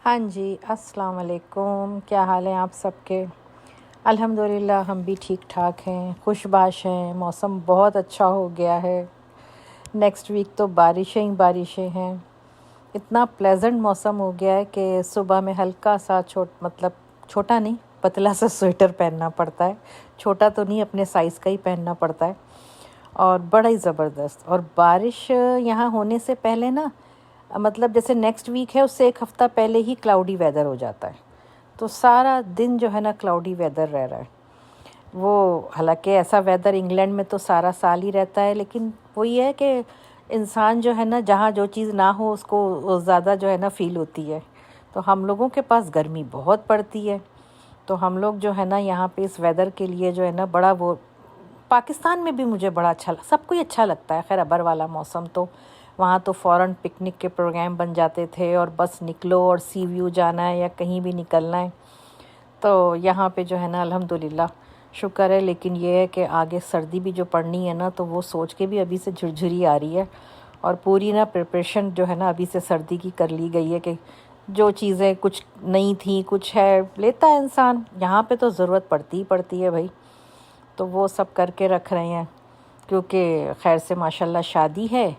हाँ जी, अस्सलाम वालेकुम। क्या हाल है आप सबके? अल्हम्दुलिल्लाह हम भी ठीक-ठाक हैं, खुशबाश हैं, मौसम बहुत अच्छा हो गया है। नेक्स्ट वीक तो बारिशें ही बारिशें हैं। इतना प्लेज़ेंट मौसम हो गया है कि सुबह में हल्का-सा छोटा नहीं, पतला-सा स्वेटर पहनना पड़ता है। छोटा तो नहीं, अपने साइज़ का ही पहनना पड़ता है और बड़ा ही ज़बरदस्त। और बारिश यहाँ होने से पहले ना मतलब जैसे नेक्स्ट वीक है उससे 1 हफ़्ता पहले ही क्लाउडी वेदर हो जाता है। तो सारा दिन जो है ना क्लाउडी वेदर रह रहा है। वो हालांकि ऐसा वेदर इंग्लैंड में तो सारा साल ही रहता है, लेकिन वही है कि इंसान जो है ना जहाँ जो चीज़ ना हो उसको ज़्यादा जो है ना फ़ील होती है। तो हम लोगों के पास गर्मी बहुत पड़ती है, तो हम लोग जो है ना यहाँ पे इस वेदर के लिए जो है ना बड़ा वो पाकिस्तान में भी मुझे बड़ा अच्छा सबको ही अच्छा लगता है। खैर अबर वाला मौसम तो वहाँ तो फ़ौरन पिकनिक के प्रोग्राम बन जाते थे और बस निकलो और सी व्यू जाना है या कहीं भी निकलना है। तो यहाँ पे जो है ना अल्हम्दुलिल्लाह शुक्र है। लेकिन ये है कि आगे सर्दी भी जो पड़नी है ना, तो वो सोच के भी अभी से झुरझुरी आ रही है। और पूरी ना प्रिपरेशन जो है ना अभी से सर्दी की कर ली गई है कि जो चीज़ें कुछ नहीं थी कुछ है लेता है इंसान। यहाँ पे तो ज़रूरत पड़ती ही पड़ती है भाई, तो वो सब करके रख रहे हैं। क्योंकि खैर से माशाल्लाह शादी है,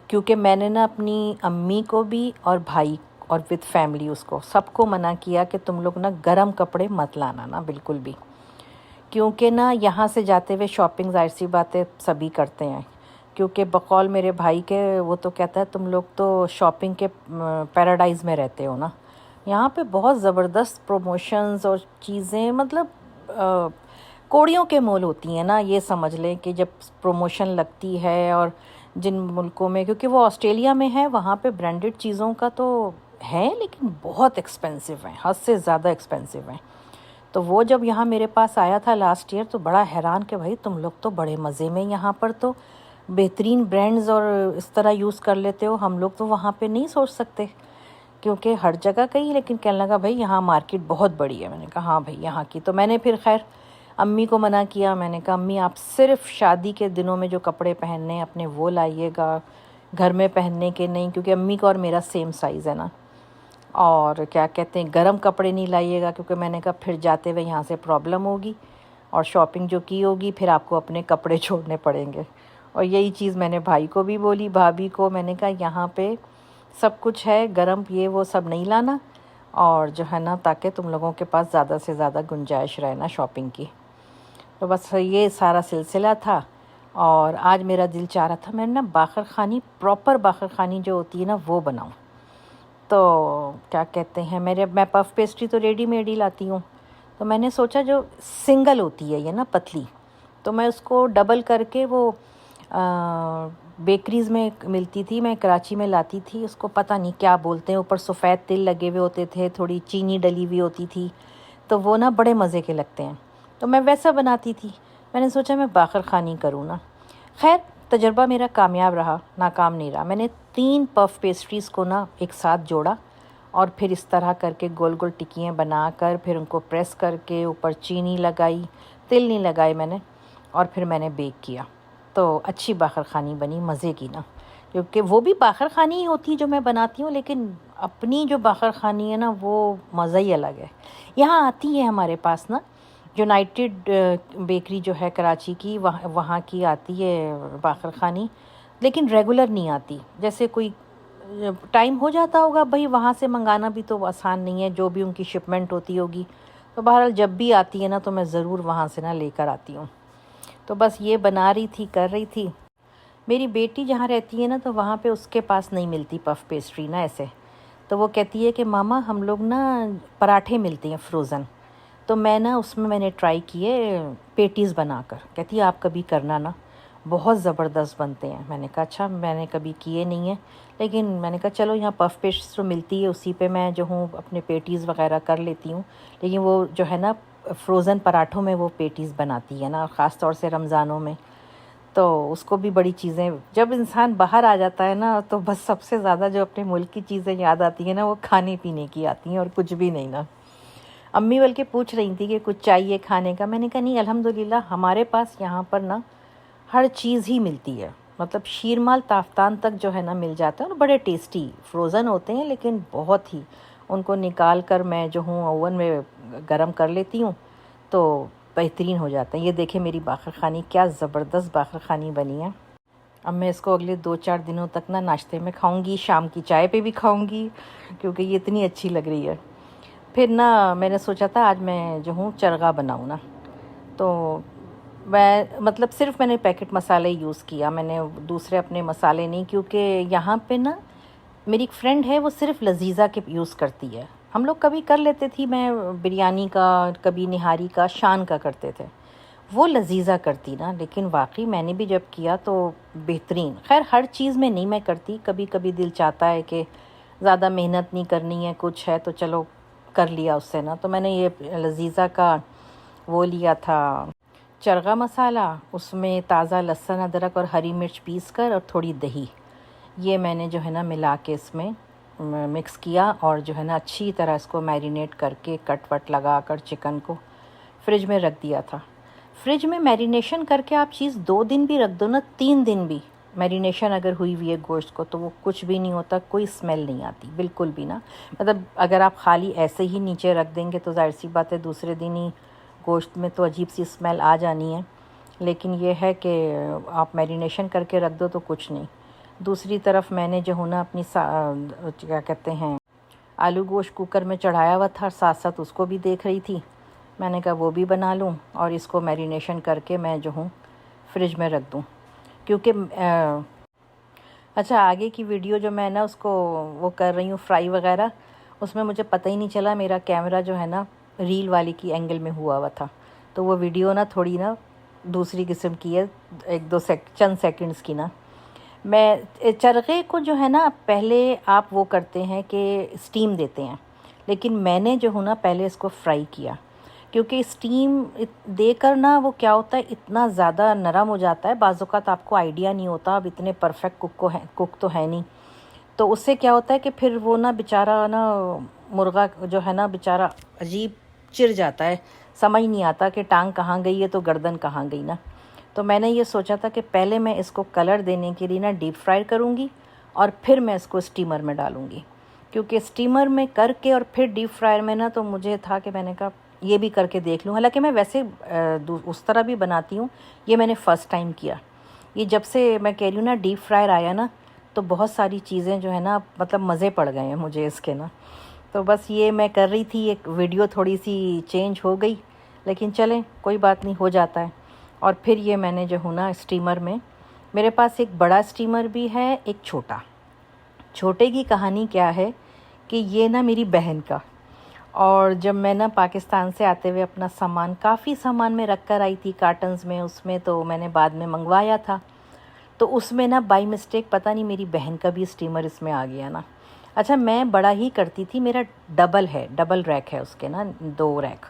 क्योंकि मैंने ना अपनी अम्मी को भी और भाई और विद फैमिली उसको सबको मना किया कि तुम लोग ना गरम कपड़े मत लाना ना बिल्कुल भी। क्योंकि ना यहाँ से जाते हुए शॉपिंग ज़ाहिर सी बात है सभी करते हैं, क्योंकि बकौल मेरे भाई के वो तो कहता है तुम लोग तो शॉपिंग के पैराडाइज़ में रहते हो ना। यहाँ पे बहुत ज़बरदस्त प्रमोशंस और चीज़ें मतलब कौड़ियों के मोल होती हैं ना, ये समझ लें कि जब प्रमोशन लगती है। और जिन मुल्कों में, क्योंकि वो ऑस्ट्रेलिया में है, वहाँ पे ब्रांडेड चीज़ों का तो है लेकिन बहुत एक्सपेंसिव है, हद से ज़्यादा एक्सपेंसिव है। तो वो जब यहाँ मेरे पास आया था लास्ट ईयर तो बड़ा हैरान कि भाई तुम लोग तो बड़े मज़े में यहाँ पर तो बेहतरीन ब्रांड्स और इस तरह यूज़ कर लेते हो, हम लोग तो वहाँ पे नहीं सोच सकते क्योंकि हर जगह का ही। लेकिन कहने लगा भाई यहाँ मार्केट बहुत बड़ी है। मैंने कहा हाँ भाई यहाँ की। तो मैंने फिर खैर अम्मी को मना किया। मैंने कहा अम्मी आप सिर्फ शादी के दिनों में जो कपड़े पहनने हैं अपने वो लाइएगा, घर में पहनने के नहीं, क्योंकि अम्मी का और मेरा सेम साइज़ है ना। और क्या कहते हैं गर्म कपड़े नहीं लाइएगा, क्योंकि मैंने कहा फिर जाते हुए यहाँ से प्रॉब्लम होगी और शॉपिंग जो की होगी फिर आपको अपने कपड़े छोड़ने पड़ेंगे। और यही चीज़ मैंने भाई को भी बोली, भाभी को। मैंने कहा यहाँ पे सब कुछ है, गरम ये वो सब नहीं लाना, और जो है ना ताकि तुम लोगों के पास ज़्यादा से ज़्यादा गुंजाइश रहे ना शॉपिंग की। तो बस ये सारा सिलसिला था। और आज मेरा दिल चाह रहा था मैं ना बाखर ख़ानी, प्रॉपर बाखर ख़ानी जो होती है ना वो बनाऊँ। तो क्या कहते हैं मैं पफ़ पेस्ट्री तो रेडीमेड ही लाती हूँ। तो मैंने सोचा जो सिंगल होती है ये ना पतली, तो मैं उसको डबल करके वो बेकरीज़ में मिलती थी, मैं कराची में लाती थी। उसको पता नहीं क्या बोलते हैं, ऊपर सफ़ेद तिल लगे हुए होते थे, थोड़ी चीनी डली हुई होती थी, तो वो ना बड़े मज़े के लगते हैं। तो मैं वैसा बनाती थी। मैंने सोचा मैं बाखर ख़ानी करूँ ना। खैर तजर्बा मेरा कामयाब रहा, नाकाम नहीं रहा। मैंने 3 पफ़ पेस्ट्रीज़ को ना एक साथ जोड़ा और फिर इस तरह करके गोल गोल टिक्कियाँ बनाकर फिर उनको प्रेस करके ऊपर चीनी लगाई, तिल नहीं लगाए मैंने, और फिर मैंने बेक किया। तो अच्छी बाखर ख़ानी बनी, मज़े की ना। क्योंकि वो भी बाखर ख़ानी ही होती है जो मैं बनाती हूँ, लेकिन अपनी जो बाखर ख़ानी है ना वो मज़ा ही अलग है। यहाँ आती है हमारे पास ना यूनाइटेड बेकरी जो है कराची की, वहाँ वहाँ की आती है बाखर ख़ानी, लेकिन रेगुलर नहीं आती। जैसे कोई टाइम हो जाता होगा भाई, वहाँ से मंगाना भी तो आसान नहीं है, जो भी उनकी शिपमेंट होती होगी। तो बहरहाल जब भी आती है ना तो मैं ज़रूर वहाँ से ना लेकर आती हूँ। तो बस ये बना रही थी, कर रही थी। मेरी बेटी जहाँ रहती है ना तो वहाँ पे उसके पास नहीं मिलती पफ़ पेस्ट्री ना ऐसे। तो वो कहती है कि मामा हम लोग ना पराठे मिलते हैं फ्रोज़न, तो मैं ना उसमें मैंने ट्राई किए पेटीज़ बनाकर। कहती है आप कभी करना ना, बहुत ज़बरदस्त बनते हैं। मैंने कहा अच्छा, मैंने कभी किए नहीं है, लेकिन मैंने कहा चलो यहाँ पफ़ पेस्ट्री मिलती है उसी पे मैं जो हूँ अपने पेटीज़ वगैरह कर लेती हूँ। लेकिन वो जो है ना फ्रोज़न पराठों में वो पेटीज़ बनाती है ना, ख़ास तौर से रमज़ानों में। तो उसको भी बड़ी चीज़ें, जब इंसान बाहर आ जाता है ना तो बस सबसे ज़्यादा जो अपने मुल्क की चीज़ें याद आती हैं ना वो खाने पीने की आती हैं और कुछ भी नहीं ना। अम्मी बल्कि पूछ रही थी कि कुछ चाहिए खाने का। मैंने कहा नहीं अल्हम्दुलिल्लाह हमारे पास यहाँ पर ना हर चीज़ ही मिलती है। मतलब शीरमाल ताफ्तान तक जो है ना मिल जाता है, और बड़े टेस्टी फ्रोज़न होते हैं लेकिन बहुत ही। उनको निकाल कर मैं जो हूँ ओवन में गरम कर लेती हूँ तो बेहतरीन हो जाता है। ये देखें मेरी बाखर खानी क्या ज़बरदस्त बाखर खानी बनी है। अब मैं इसको अगले 2-4 दिनों तक ना नाश्ते में खाऊंगी, शाम की चाय पे भी खाऊंगी, क्योंकि ये इतनी अच्छी लग रही है। फिर ना मैंने सोचा था आज मैं जो हूँ चरगा बनाऊँ ना, तो मैं मतलब सिर्फ मैंने पैकेट मसाले यूज़ किया, मैंने दूसरे अपने मसाले नहीं, क्योंकि यहाँ पे ना मेरी एक फ्रेंड है वो सिर्फ लजीज़ा के यूज़ करती है। हम लोग कभी कर लेते थी, मैं बिरयानी का, कभी निहारी का, शान का करते थे, वो लजीज़ा करती ना, लेकिन वाकई मैंने भी जब किया तो बेहतरीन। खैर हर चीज़ में नहीं मैं करती, कभी कभी दिल चाहता है कि ज़्यादा मेहनत नहीं करनी है, कुछ है तो चलो कर लिया उससे ना। तो मैंने ये लजीज़ा का वो लिया था चरगा मसाला, उसमें ताज़ा लहसुन अदरक और हरी मिर्च पीस कर और थोड़ी दही, ये मैंने जो है ना मिला के इसमें मिक्स किया और जो है ना अच्छी तरह इसको मैरिनेट करके कट वट लगा कर चिकन को फ्रिज में रख दिया था। फ्रिज में मैरिनेशन करके आप चीज़ 2 दिन भी रख दो ना, 3 दिन भी मैरिनेशन अगर हुई हुई है गोश्त को, तो वो कुछ भी नहीं होता, कोई स्मेल नहीं आती बिल्कुल भी ना। मतलब अगर आप खाली ऐसे ही नीचे रख देंगे तो जाहिर सी बात है दूसरे दिन ही गोश्त में तो अजीब सी स्मेल आ जानी है। लेकिन ये है कि आप मैरिनेशन करके रख दो तो कुछ नहीं। दूसरी तरफ मैंने जो है ना अपनी क्या कहते हैं आलू गोश्त कुकर में चढ़ाया हुआ था, साथ साथ उसको भी देख रही थी। मैंने कहा वो भी बना लूँ और इसको मैरिनेशन करके मैं जो हूँ फ्रिज में रख दूँ, क्योंकि अच्छा आगे की वीडियो जो मैं ना उसको वो कर रही हूँ फ्राई वगैरह, उसमें मुझे पता ही नहीं चला मेरा कैमरा जो है ना रील वाली की एंगल में हुआ था, तो वो वीडियो ना थोड़ी ना दूसरी किस्म की है, 1-2 चंद सेकंड्स की ना। मैं चरखे को जो है ना पहले आप वो करते हैं कि स्टीम देते हैं, लेकिन मैंने जो हूँ ना पहले इसको फ्राई किया, क्योंकि स्टीम देकर ना वो क्या होता है इतना ज़्यादा नरम हो जाता है, बाज़ औक़ात आपको आइडिया नहीं होता, अब इतने परफेक्ट कुक तो है नहीं, तो उससे क्या होता है कि फिर वो ना बेचारा ना मुर्गा जो है ना बेचारा अजीब चिर जाता है, समझ नहीं आता कि टांग कहाँ गई है तो गर्दन कहाँ गई ना। तो मैंने ये सोचा था कि पहले मैं इसको कलर देने के लिए ना डीप फ्राई करूँगी और फिर मैं इसको स्टीमर में डालूँगी, क्योंकि स्टीमर में करके और फिर डीप फ्रायर में ना, तो मुझे था कि मैंने कहा ये भी करके देख लूँ। हालांकि मैं वैसे उस तरह भी बनाती हूँ, ये मैंने फ़र्स्ट टाइम किया। ये जब से मैं कह रही हूँ ना डीप फ्रायर आया ना, तो बहुत सारी चीज़ें जो है ना मतलब मज़े पड़ गए हैं मुझे इसके ना। तो बस ये मैं कर रही थी, एक वीडियो थोड़ी सी चेंज हो गई, लेकिन चलें कोई बात नहीं, हो जाता है। और फिर ये मैंने जो हूँ ना स्टीमर में, मेरे पास एक बड़ा स्टीमर भी है, एक छोटा। छोटे की कहानी क्या है कि ये ना मेरी बहन का, और जब मैं ना पाकिस्तान से आते हुए अपना सामान काफ़ी सामान में रख कर आई थी कार्टन्स में, उसमें तो मैंने बाद में मंगवाया था, तो उसमें ना बाय मिस्टेक पता नहीं मेरी बहन का भी स्टीमर इसमें आ गया ना। अच्छा मैं बड़ा ही करती थी, मेरा डबल रैक है उसके ना, 2 रैक,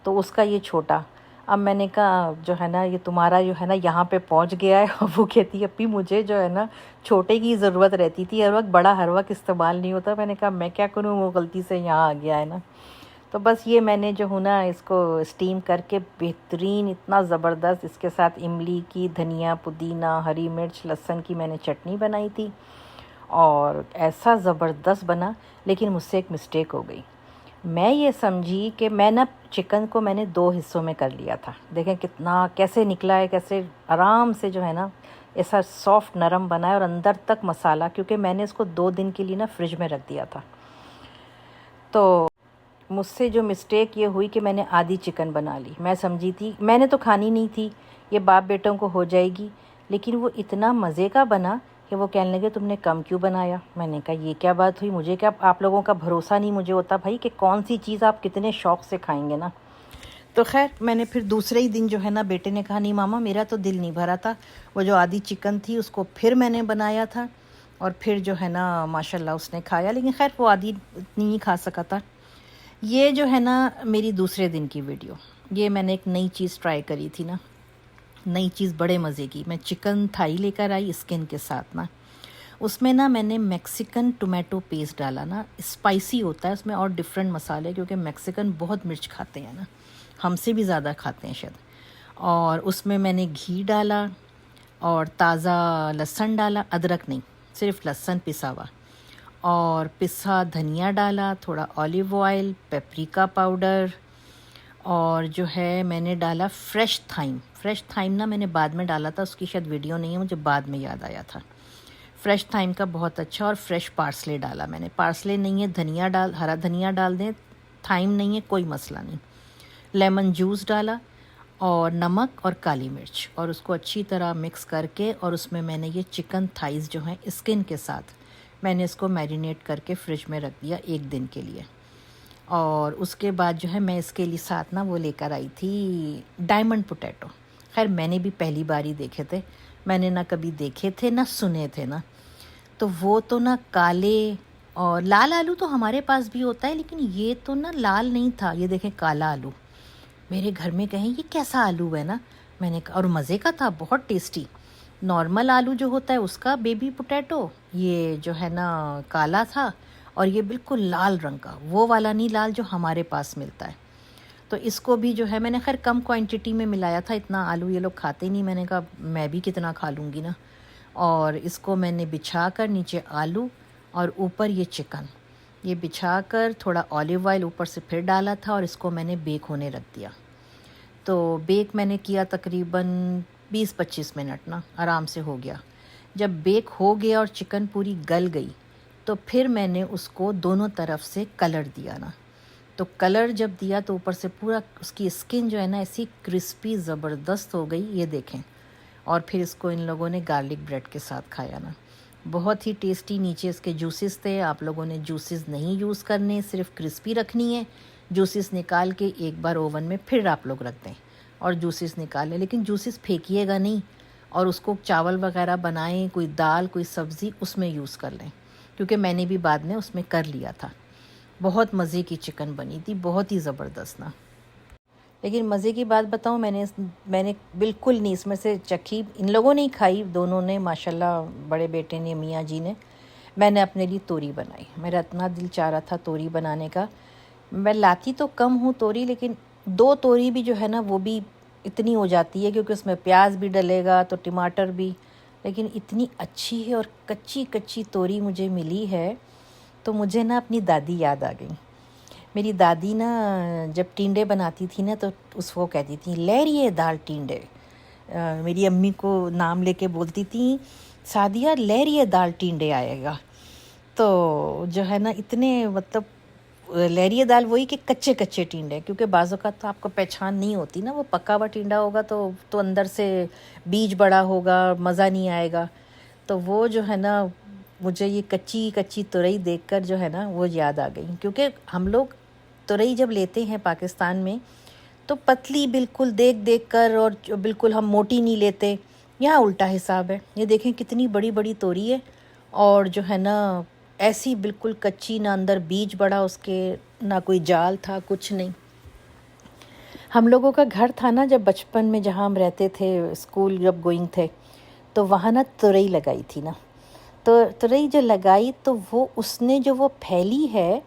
तो उसका ये छोटा। अब मैंने कहा जो है ना ये तुम्हारा जो है ना यहाँ पे पहुँच गया है। और वो कहती है अप्पी मुझे जो है ना छोटे की ज़रूरत रहती थी, हर वक्त बड़ा हर वक्त इस्तेमाल नहीं होता। मैंने कहा मैं क्या करूँ, वो गलती से यहाँ आ गया है ना। तो बस ये मैंने जो हूँ ना इसको स्टीम करके बेहतरीन, इतना ज़बरदस्त, इसके साथ इमली की, धनिया, पुदीना, हरी मिर्च, लहसुन की मैंने चटनी बनाई थी और ऐसा ज़बरदस्त बना। लेकिन मुझसे एक मिस्टेक हो गई, मैं ये समझी कि मैं ना चिकन को मैंने 2 हिस्सों में कर लिया था। देखें कितना कैसे निकला है, कैसे आराम से जो है ना ऐसा सॉफ्ट नरम बना है और अंदर तक मसाला, क्योंकि मैंने इसको 2 दिन के लिए ना फ्रिज में रख दिया था। तो मुझसे जो मिस्टेक ये हुई कि मैंने आधी चिकन बना ली। मैं समझी थी, मैंने तो खानी नहीं थी, ये बाप बेटों को हो जाएगी, लेकिन वो इतना मज़े का बना कि वो कहने लगे तुमने कम क्यों बनाया। मैंने कहा ये क्या बात हुई, मुझे क्या, आप लोगों का भरोसा नहीं मुझे होता भाई कि कौन सी चीज़ आप कितने शौक़ से खाएंगे ना। तो खैर मैंने फिर दूसरे ही दिन जो है ना बेटे ने कहा नहीं मामा मेरा तो दिल नहीं भरा था, वो जो आधी चिकन थी उसको फिर मैंने बनाया था और फिर जो है ना माशाल्लाह उसने खाया, लेकिन खैर वो आधी इतनी ही खा सका था। ये जो है ना मेरी दूसरे दिन की वीडियो, ये मैंने एक नई चीज़ ट्राई करी थी ना, नई चीज़ बड़े मज़े की। मैं चिकन थाई लेकर आई स्किन के साथ ना, उसमें ना मैंने मैक्सिकन टोमेटो पेस्ट डाला ना, स्पाइसी होता है उसमें और डिफरेंट मसाले, क्योंकि मैक्सिकन बहुत मिर्च खाते हैं ना, हमसे भी ज़्यादा खाते हैं शायद। और उसमें मैंने घी डाला और ताज़ा लहसुन डाला, अदरक नहीं, सिर्फ लहसुन पिसा हुआ, और पिसा धनिया डाला, थोड़ा ऑलिव ऑयल, पेपरिका पाउडर, और जो है मैंने डाला फ्रेश थाइम। फ्रेश थाइम ना मैंने बाद में डाला था, उसकी शायद वीडियो नहीं है, मुझे बाद में याद आया था। फ्रेश थाइम का बहुत अच्छा, और फ्रेश पार्सले डाला मैंने। पार्सले नहीं है धनिया डाल, हरा धनिया डाल दें, थाइम नहीं है कोई मसला नहीं। लेमन जूस डाला और नमक और काली मिर्च, और उसको अच्छी तरह मिक्स करके, और उसमें मैंने ये चिकन थाइज़ जो हैं स्किन के साथ मैंने इसको मैरिनेट करके फ्रिज में रख दिया 1 दिन के लिए। और उसके बाद जो है मैं इसके लिए साथ ना वो लेकर आई थी डायमंड पोटैटो। खैर मैंने भी पहली बार ही देखे थे, मैंने ना कभी देखे थे ना सुने थे ना, तो वो तो ना काले, और लाल आलू तो हमारे पास भी होता है, लेकिन ये तो ना लाल नहीं था, ये देखें काला आलू। मेरे घर में कहें ये कैसा आलू है ना, मैंने कहा, और मज़े का था, बहुत टेस्टी। नॉर्मल आलू जो होता है उसका बेबी पोटैटो, ये जो है ना काला था, और ये बिल्कुल लाल रंग का, वो वाला नहीं लाल जो हमारे पास मिलता है। तो इसको भी जो है मैंने खैर कम क्वांटिटी में मिलाया था, इतना आलू ये लोग खाते नहीं, मैंने कहा मैं भी कितना खा लूँगी ना। और इसको मैंने बिछा कर, नीचे आलू और ऊपर ये चिकन, ये बिछा कर थोड़ा ऑलिव ऑयल ऊपर से फिर डाला था, और इसको मैंने बेक होने रख दिया। तो बेक मैंने किया तकरीबन 20-25 मिनट ना, आराम से हो गया। जब बेक हो गया और चिकन पूरी गल गई, तो फिर मैंने उसको दोनों तरफ से कलर दिया ना। तो कलर जब दिया तो ऊपर से पूरा उसकी स्किन जो है ना ऐसी क्रिस्पी ज़बरदस्त हो गई, ये देखें। और फिर इसको इन लोगों ने गार्लिक ब्रेड के साथ खाया ना, बहुत ही टेस्टी। नीचे इसके जूसेस थे, आप लोगों ने जूसेस नहीं यूज़ करने, सिर्फ क्रिस्पी रखनी है। जूसेस निकाल के एक बार ओवन में फिर आप लोग रख दें और जूसेस निकालें, लेकिन जूसेस फेंकिएगा नहीं, और उसको चावल वगैरह बनाएं, कोई दाल कोई सब्ज़ी उसमें यूज़ कर लें, क्योंकि मैंने भी बाद में उसमें कर लिया था। बहुत मज़े की चिकन बनी थी, बहुत ही ज़बरदस्त ना। लेकिन मज़े की बात बताऊं, मैंने बिल्कुल नहीं इसमें से चखी, इन लोगों ने ही खाई, दोनों ने माशाल्लाह, बड़े बेटे ने, मियाँ जी ने। मैंने अपने लिए तोरी बनाई, मेरा इतना दिल चाह रहा था तोरी बनाने का। मैं लाती तो कम हूँ तोरी, लेकिन 2 तोरी भी जो है ना वो भी इतनी हो जाती है, क्योंकि उसमें प्याज भी डलेगा तो टमाटर भी, लेकिन इतनी अच्छी है। और कच्ची कच्ची तोरी मुझे मिली है, तो मुझे ना अपनी दादी याद आ गई। मेरी दादी ना जब टींडे बनाती थी ना, तो उसको कहती थी लहरिए दाल टींडे। मेरी अम्मी को नाम लेके बोलती थी, सादिया लहरिए दाल टींडे आएगा। तो जो है ना इतने, मतलब लहरिए दाल वही कि कच्चे कच्चे टींडे, क्योंकि बाज़ों का तो आपको पहचान नहीं होती ना, वो पका हुआ टींडा होगा तो अंदर से बीज बड़ा होगा, मज़ा नहीं आएगा। तो वो जो है ना, मुझे ये कच्ची कच्ची तुरई देखकर जो है ना वो याद आ गई, क्योंकि हम लोग तुरई जब लेते हैं पाकिस्तान में तो पतली बिल्कुल देख देख कर, और बिल्कुल हम मोटी नहीं लेते। यहाँ उल्टा हिसाब है, ये देखें कितनी बड़ी बड़ी तोरी है, और जो है ना ऐसी बिल्कुल कच्ची, ना अंदर बीज बड़ा उसके, ना कोई जाल था, कुछ नहीं। हम लोगों का घर था ना जब बचपन में, जहाँ हम रहते थे, स्कूल जब गोइंग थे, तो वहाँ ना तुरई लगाई थी ना। तो तुरई जो लगाई तो वो उसने जो वो फैली है,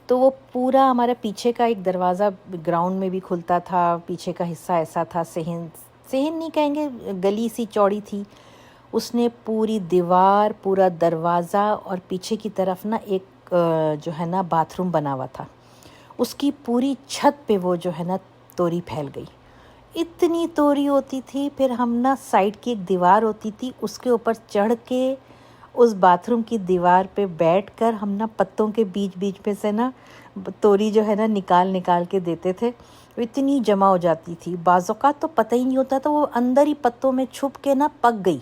तो वो पूरा हमारे पीछे का एक दरवाज़ा ग्राउंड में भी खुलता था, पीछे का हिस्सा ऐसा था, सहन सहन नहीं कहेंगे, गली सी चौड़ी थी। उसने पूरी दीवार, पूरा दरवाज़ा, और पीछे की तरफ ना एक जो है ना बाथरूम बना हुआ था, उसकी पूरी छत पे वो जो है ना तोरी फैल गई। इतनी तोरी होती थी। फिर हम ना साइड की एक दीवार होती थी, उसके ऊपर चढ़ के उस बाथरूम की दीवार पे बैठकर हम ना पत्तों के बीच बीच में से ना तोरी जो है ना निकाल निकाल के देते थे। इतनी जमा हो जाती थी, बाज़ौक़ात तो पता ही नहीं होता था, वो अंदर ही पत्तों में छुप के ना पक गई।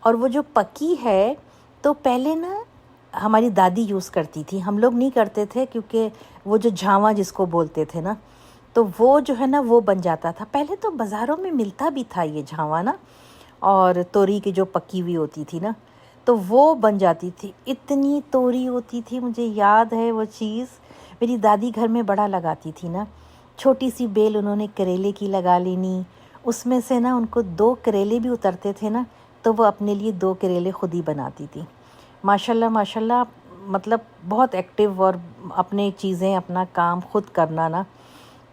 और वो जो पकी है, तो पहले ना हमारी दादी यूज़ करती थी, हम लोग नहीं करते थे, क्योंकि वो जो झावा जिसको बोलते थे ना, तो वो जो है ना वो बन जाता था। पहले तो बाज़ारों में मिलता भी था ये झावा ना, और तोरी की जो पकी हुई होती थी ना, तो वो बन जाती थी। इतनी तोरी होती थी, मुझे याद है वो चीज़। मेरी दादी घर में बड़ा लगाती थी ना, छोटी सी बेल उन्होंने करेले की लगा लेनी, उसमें से ना उनको 2 करेले भी उतरते थे ना, तो वो अपने लिए 2 करेले खुद ही बनाती थी। माशाल्लाह माशाल्लाह, मतलब बहुत एक्टिव, और अपने चीज़ें, अपना काम खुद करना ना।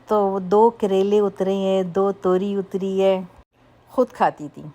तो 2 करेले उतरे हैं, 2 तोरी उतरी है, खुद खाती थी।